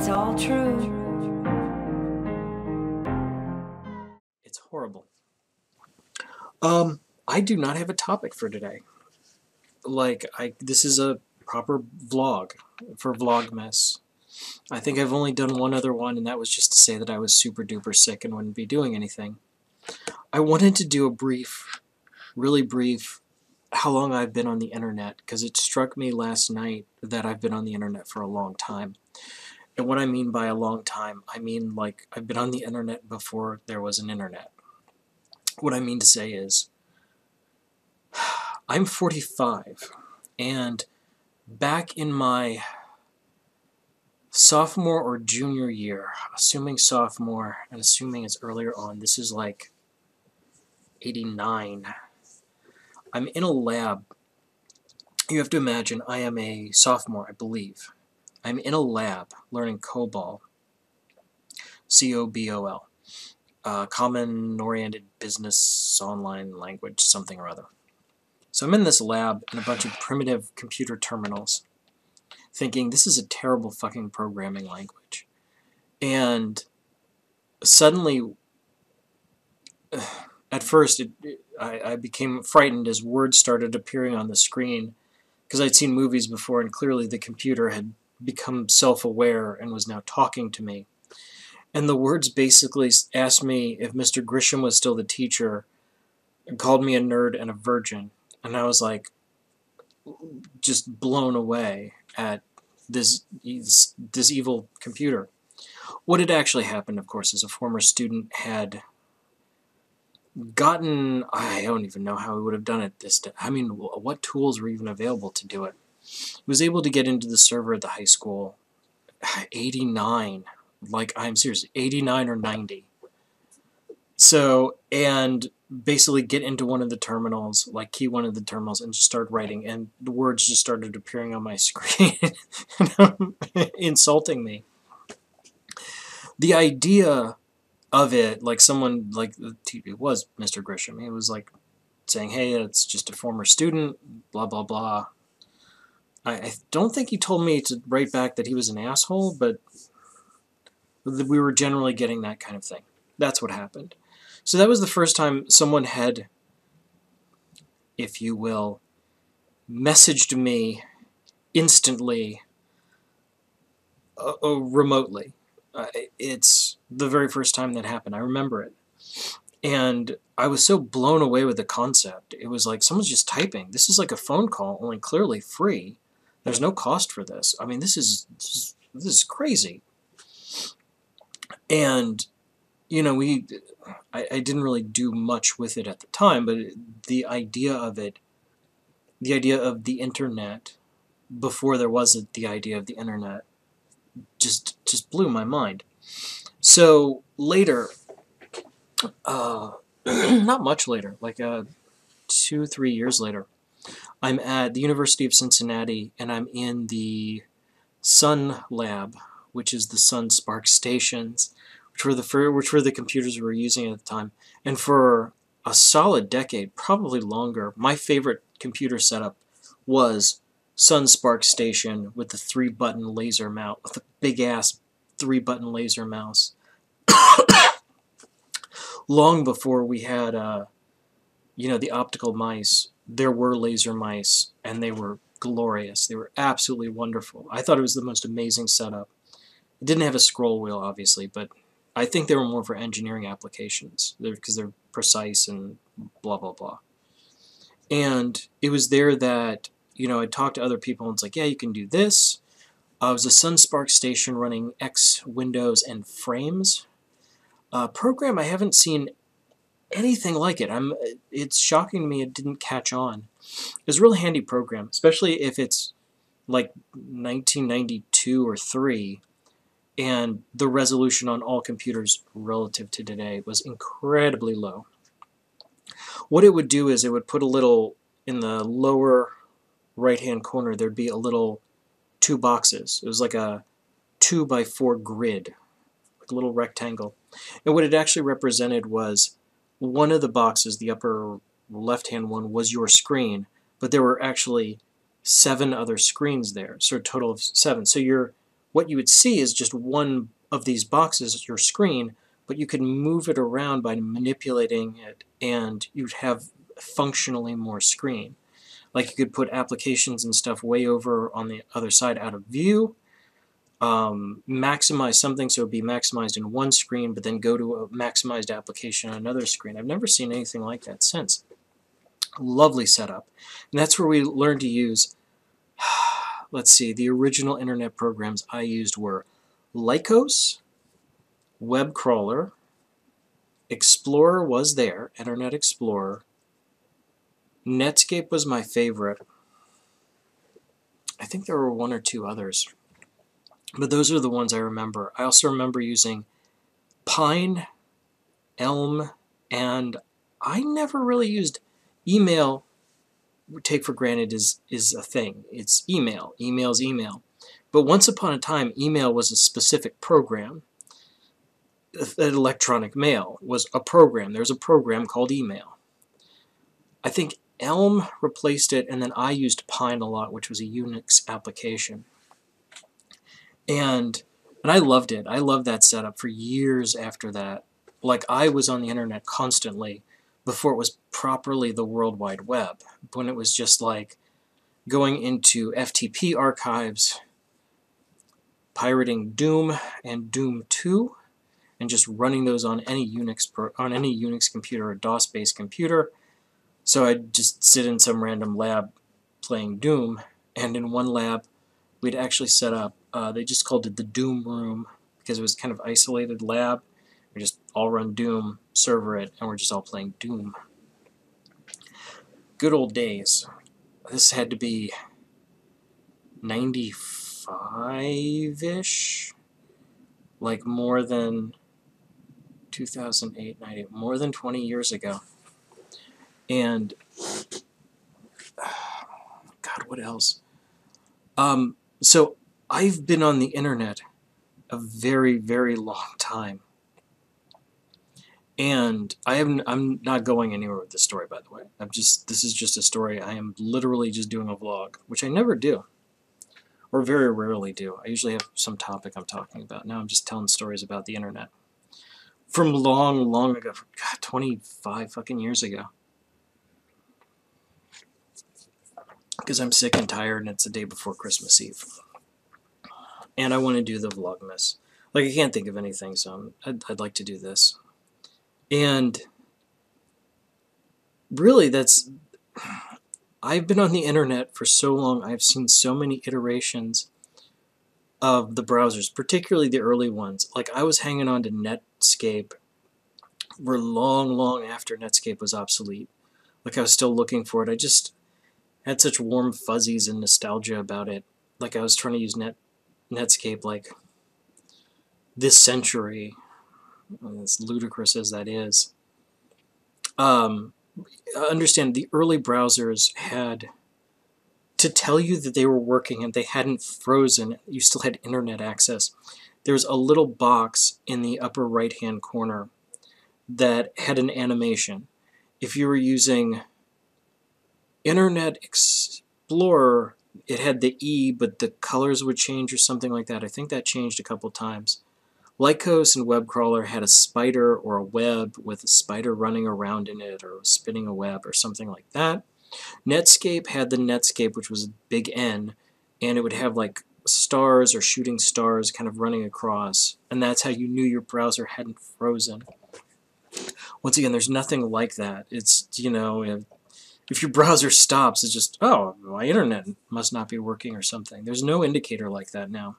it's all true. It's horrible. I do not have a topic for today. This is a proper vlog for Vlogmas. I think I've only done one other one, and that was just to say that I was super duper sick and wouldn't be doing anything. I wanted to do a brief, really brief, how long I've been on the internet, because it struck me last night that I've been on the internet for a long time. And what I mean by a long time, I mean like I've been on the internet before there was an internet. What I mean to say is, I'm 45, and back in my sophomore or junior year, assuming sophomore and assuming it's earlier on, this is like 89, I'm in a lab. You have to imagine I am a sophomore, I believe. I'm in a lab learning COBOL, C-O-B-O-L, Common Oriented Business Online Language, something or other. So I'm in this lab in a bunch of primitive computer terminals, thinking this is a terrible fucking programming language. And suddenly, at first, I became frightened as words started appearing on the screen, because I'd seen movies before, and clearly the computer had become self-aware and was now talking to me. And the words basically asked me if Mr. Grisham was still the teacher, and called me a nerd and a virgin. And I was like, just blown away at this evil computer. What had actually happened, of course, is a former student had gotten, I don't even know how he would have done it this day. I mean, what tools were even available to do it? He was able to get into the server at the high school, 89, like, I'm serious, 89 or 90. So, and basically get into one of the terminals, like key one of the terminals, and just start writing, and the words just started appearing on my screen, insulting me. The idea of it, like someone, like, it was Mr. Grisham, he was like saying, hey, it's just a former student, blah, blah, blah. I don't think he told me to write back that he was an asshole, but we were generally getting that kind of thing. That's what happened. So that was the first time someone had, if you will, messaged me instantly, remotely. It's the very first time that happened. I remember it. And I was so blown away with the concept. It was like someone's just typing. This is like a phone call, only clearly free. There's no cost for this. I mean, this is crazy. And, you know, I didn't really do much with it at the time, but the idea of it, the idea of the internet, before there was the idea of the internet, just blew my mind. So later, not much later, like 2-3 years later, I'm at the University of Cincinnati, and I'm in the Sun Lab, which is the Sun Spark stations, which were the computers we were using at the time. And for a solid decade, probably longer, my favorite computer setup was Sun Spark station with the 3-button laser mouse, with the big-ass 3-button laser mouse. Long before we had, you know, the optical mice, there were laser mice, and they were glorious. They were absolutely wonderful. I thought it was the most amazing setup. It didn't have a scroll wheel, obviously, but I think they were more for engineering applications, because they're precise and blah, blah, blah. And it was there that, you know, I talked to other people, and it's like, yeah, you can do this. It was a SunSpark station running X Windows and Frames. Program, I haven't seen anything like it. It's shocking to me it didn't catch on. It was a really handy program, especially if it's like 1992 or 3, and the resolution on all computers relative to today was incredibly low. What it would do is it would put a little, in the lower right-hand corner, there'd be a little 2 boxes. It was like a 2x4 grid, like a little rectangle. And what it actually represented was one of the boxes, the upper left-hand one, was your screen, but there were actually 7 other screens there, so a total of 7. So your what you would see is just one of these boxes, your screen, but you could move it around by manipulating it, and you'd have functionally more screen. Like you could put applications and stuff way over on the other side out of view, maximize something so it would be maximized in one screen, but then go to a maximized application on another screen. I've never seen anything like that since. Lovely setup. And that's where we learned to use, let's see, the original internet programs I used were Lycos, Web Crawler, Explorer was there, Internet Explorer, Netscape was my favorite. I think there were one or two others, but those are the ones I remember. I also remember using Pine, Elm, and I never really used email. Take for granted is a thing. It's email. Email's email. But once upon a time, email was a specific program. Electronic mail was a program. There's a program called email. I think Elm replaced it, and then I used Pine a lot, which was a Unix application. And I loved it. I loved that setup for years after that. Like, I was on the internet constantly before it was properly the World Wide Web, when it was just like going into FTP archives, pirating Doom and Doom 2, and just running those on any Unix computer or DOS-based computer. So I'd just sit in some random lab playing Doom, and in one lab we'd actually set up, they just called it the Doom Room, because it was kind of isolated lab. We just all run Doom, server it, and we're just all playing Doom. Good old days. This had to be 95-ish, like more than 2008, 90, more than 20 years ago. And, God, what else? So I've been on the internet a very, very long time. And I'm not going anywhere with this story, by the way. This is just a story. I am literally just doing a vlog, which I never do, or very rarely do. I usually have some topic I'm talking about. Now I'm just telling stories about the internet from long, long ago. God, 25 fucking years ago. Because I'm sick and tired, and it's the day before Christmas Eve. And I want to do the Vlogmas. Like, I can't think of anything, so I'd like to do this. And really, I've been on the internet for so long. I've seen so many iterations of the browsers, particularly the early ones. Like, I was hanging on to Netscape for long, long after Netscape was obsolete. Like, I was still looking for it. I just had such warm fuzzies and nostalgia about it. Like, I was trying to use Netscape, like, this century, as ludicrous as that is. Understand, the early browsers had to tell you that they were working and they hadn't frozen, you still had internet access. There's a little box in the upper right-hand corner that had an animation. If you were using Internet Explorer, it had the E, but the colors would change or something like that. I think that changed a couple times. Lycos and Web Crawler had a spider or a web with a spider running around in it, or spinning a web or something like that. Netscape had the Netscape, which was a big N, and it would have like stars or shooting stars kind of running across, and that's how you knew your browser hadn't frozen. Once again, there's nothing like that. It's, you know, if your browser stops, it's just, oh, my internet must not be working or something. There's no indicator like that now.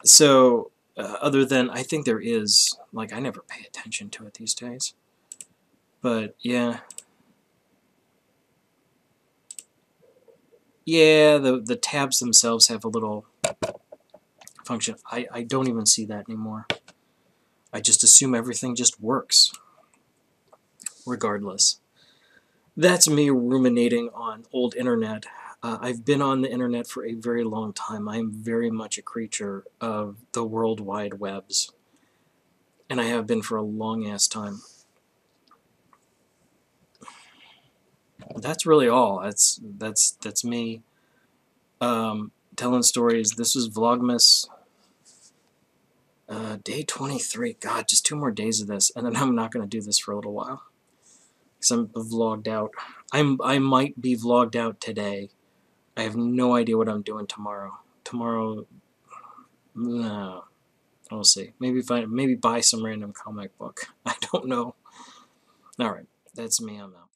So, other than, I think there is, like, I never pay attention to it these days. But, yeah. Yeah, the tabs themselves have a little function. I don't even see that anymore. I just assume everything just works. Regardless. That's me ruminating on old internet. I've been on the internet for a very long time. I am very much a creature of the World Wide Webs. And I have been for a long-ass time. That's really all. That's me. telling stories. This was Vlogmas day 23. God, just 2 more days of this, and then I'm not going to do this for a little while. Because I'm vlogged out. I might be vlogged out today. I have no idea what I'm doing tomorrow. Tomorrow, no. We'll see. Maybe buy some random comic book. I don't know. Alright, that's me. I'm out.